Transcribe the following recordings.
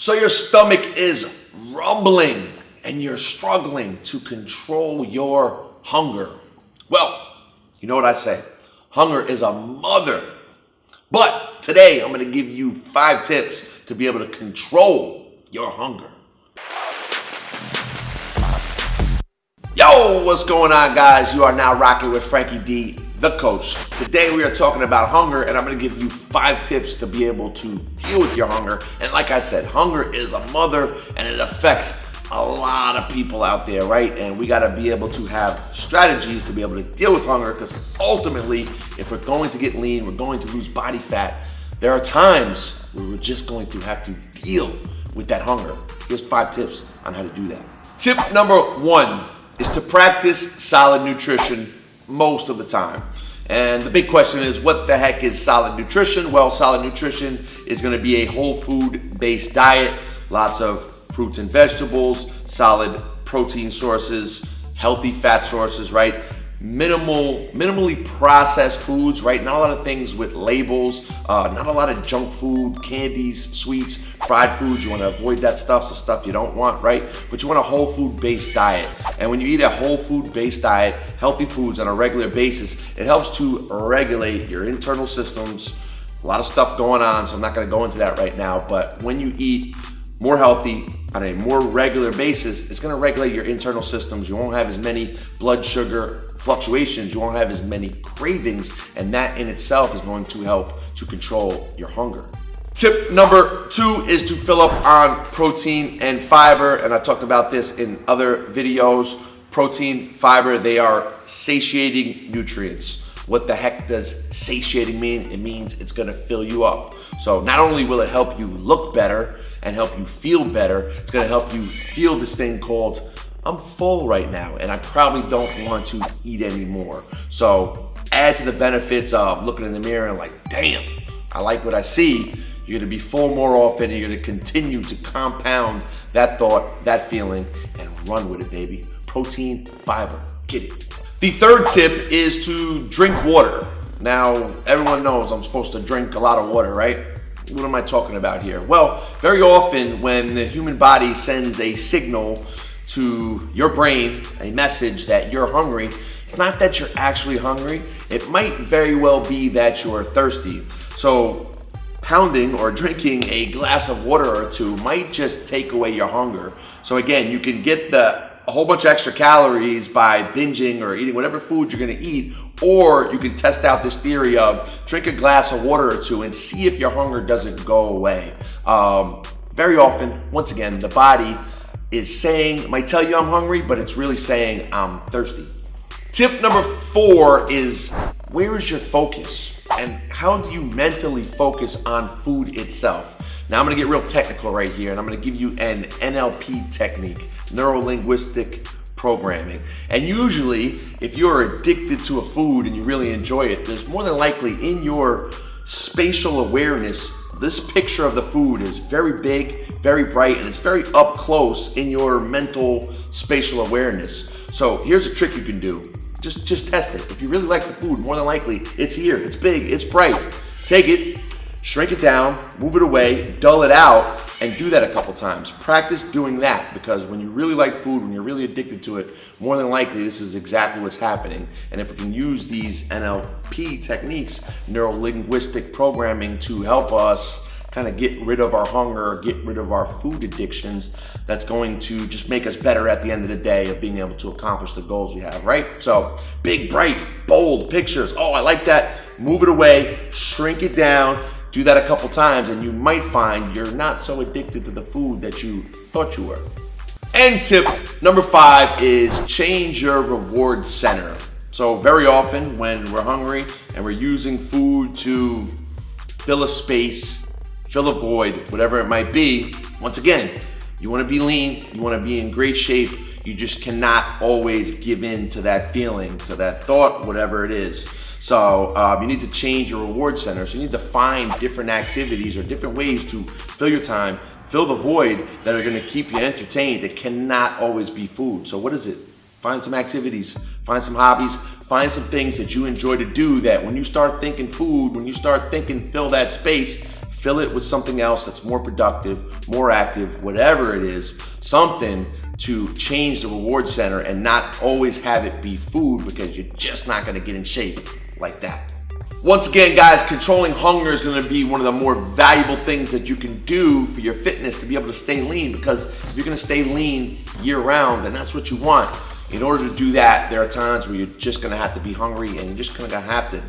So your stomach is rumbling and you're struggling to control your hunger. Well, you know what I say? Hunger is a mother. But today I'm going to give you 5 tips to be able to control your hunger. Yo, what's going on, guys? You are now rocking with Frankie D, the coach. Today we are talking about hunger, and I'm going to give you 5 tips to be able to deal with your hunger. And like I said, hunger is a mother, and it affects a lot of people out there, right? And we got to be able to have strategies to be able to deal with hunger, because ultimately, if we're going to get lean, we're going to lose body fat, there are times where we're just going to have to deal with that hunger. Here's 5 tips on how to do that. Tip number 1 is to practice solid nutrition most of the time. And the big question is, what the heck is solid nutrition? Well, solid nutrition is going to be a whole food based diet, lots of fruits and vegetables, solid protein sources, healthy fat sources, right? Minimally processed foods, right? Not a lot of things with labels, not a lot of junk food, candies, sweets, fried foods. You want to avoid that stuff, so stuff you don't want, right? But you want a whole food based diet. And when you eat a whole food based diet, healthy foods on a regular basis, it helps to regulate your internal systems. A lot of stuff going on, so I'm not going to go into that right now. But when you eat more healthy on a more regular basis, it's going to regulate your internal systems. You won't have as many blood sugar fluctuations. You won't have as many cravings, and that in itself is going to help to control your hunger. Tip number 2 is to fill up on protein and fiber, and I talked about this in other videos. Protein, fiber, they are satiating nutrients. What the heck does satiating mean? It means it's gonna fill you up. So not only will it help you look better and help you feel better, it's gonna help you feel this thing called, I'm full right now and I probably don't want to eat anymore. So add to the benefits of looking in the mirror and like, damn, I like what I see. You're gonna be full more often, and you're gonna continue to compound that thought, that feeling, and run with it, baby. Protein, fiber, get it. The third tip is to drink water. Now, everyone knows I'm supposed to drink a lot of water, right? What am I talking about here? Well, very often when the human body sends a signal to your brain, a message that you're hungry, it's not that you're actually hungry. It might very well be that you're thirsty. So pounding or drinking a glass of water or 2 might just take away your hunger. So again, you can get a whole bunch of extra calories by binging or eating whatever food you're gonna eat, or you can test out this theory of drink a glass of water or 2 and see if your hunger doesn't go away. Very often, once again, the body is saying, might tell you I'm hungry, but it's really saying I'm thirsty. Tip number 4 is, where is your focus? And how do you mentally focus on food itself? Now I'm gonna get real technical right here, and I'm gonna give you an NLP technique, neuro-linguistic programming. And usually, if you're addicted to a food and you really enjoy it, there's more than likely in your spatial awareness, this picture of the food is very big, very bright, and it's very up close in your mental spatial awareness. So here's a trick you can do. Just test it. If you really like the food, more than likely, it's here, it's big, it's bright. Take it, shrink it down, move it away, dull it out, and do that a couple times. Practice doing that, because when you really like food, when you're really addicted to it, more than likely this is exactly what's happening. And if we can use these NLP techniques, neuro-linguistic programming, to help us kind of get rid of our hunger, get rid of our food addictions, that's going to just make us better at the end of the day of being able to accomplish the goals we have, right? So big, bright, bold pictures. Oh, I like that. Move it away, shrink it down, do that a couple times, and you might find you're not so addicted to the food that you thought you were. And tip number 5 is change your reward center. So very often when we're hungry and we're using food to fill a space, fill a void, whatever it might be, once again, you want to be lean, you want to be in great shape, you just cannot always give in to that feeling, to that thought, whatever it is. So you need to change your reward center. So you need to find different activities or different ways to fill your time, fill the void that are going to keep you entertained. It cannot always be food. So what is it? Find some activities, find some hobbies, find some things that you enjoy to do, that when you start thinking food, when you start thinking fill that space, fill it with something else that's more productive, more active, whatever it is, something to change the reward center and not always have it be food, because you're just not gonna get in shape like that. Once again, guys, controlling hunger is gonna be one of the more valuable things that you can do for your fitness to be able to stay lean, because if you're gonna stay lean year round, and that's what you want. In order to do that, there are times where you're just gonna have to be hungry and you're just gonna have to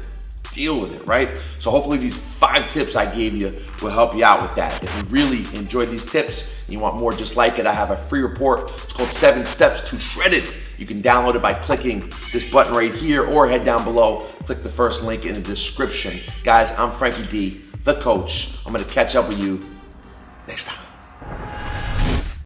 deal with it, right? So hopefully these 5 tips I gave you will help you out with that. If you really enjoyed these tips and you want more just like it, I have a free report. It's called 7 Steps to Shred It. You can download it by clicking this button right here, or head down below, click the first link in the description. Guys, I'm Frankie D, the coach. I'm gonna catch up with you next time.